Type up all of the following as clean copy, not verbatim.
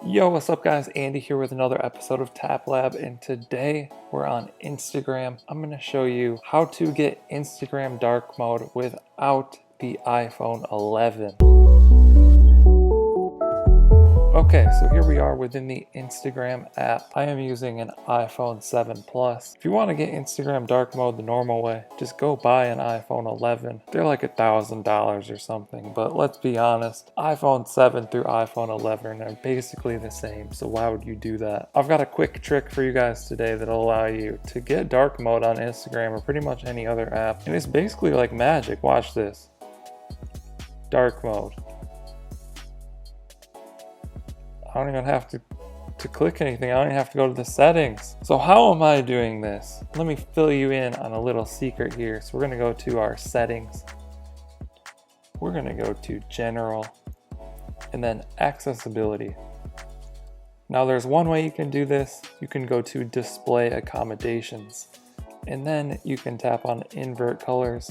Yo, what's up guys? Andy here with another episode of Tap Lab, and today we're on Instagram. I'm going to show you how to get Instagram dark mode without the iPhone 11. Okay, so here we are within the Instagram app. I am using an iPhone 7 Plus. If you want to get Instagram dark mode the normal way, just go buy an iPhone 11. They're like $1,000 or something, but let's be honest, iPhone 7 through iPhone 11 are basically the same, so why would you do that? I've got a quick trick for you guys today that'll allow you to get dark mode on Instagram or pretty much any other app, and it's basically like magic. Watch this. Dark mode. I don't even have to click anything. I don't even have to go to the settings. So how am I doing this? Let me fill you in on a little secret here. So we're gonna go to our settings. We're gonna go to general and then accessibility. Now there's one way you can do this. You can go to display accommodations and then you can tap on invert colors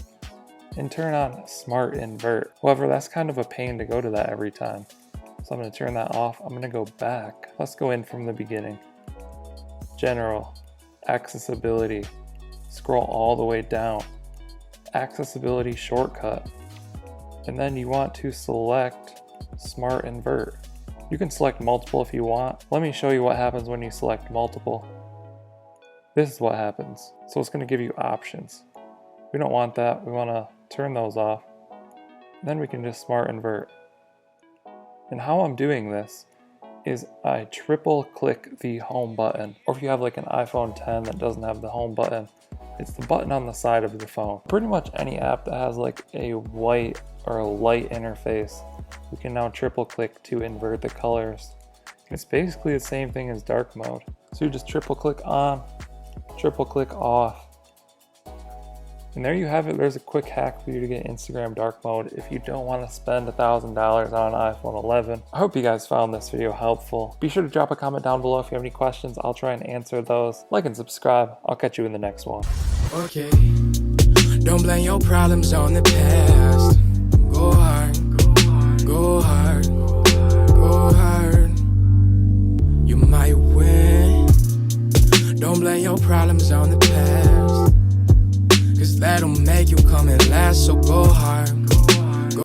and turn on smart invert. However, that's kind of a pain to go to that every time. So I'm going to turn that off. I'm going to go back. Let's go in from the beginning. General, accessibility, scroll all the way down, accessibility shortcut, and then you want to select smart invert. You can select multiple if you want. Let me show you what happens when you select multiple. This is what happens. So it's going to give you options. We don't want that. We want to turn those off. Then we can just smart invert. And how I'm doing this is I triple click the home button. Or if you have like an iPhone 10 that doesn't have the home button, it's the button on the side of the phone. Pretty much any app that has like a white or a light interface, we can now triple click to invert the colors. It's basically the same thing as dark mode. So you just triple click on, triple click off. And there you have it. There's a quick hack for you to get Instagram dark mode if you don't want to spend $1,000 on an iPhone 11. I hope you guys found this video helpful. Be sure to drop a comment down below if you have any questions. I'll try and answer those. Like and subscribe. I'll catch you in the next one. Okay, don't blame your problems on the past. Go hard, go hard, go hard. You might win. Don't blame your problems on the past. That'll make you come and last, so go hard.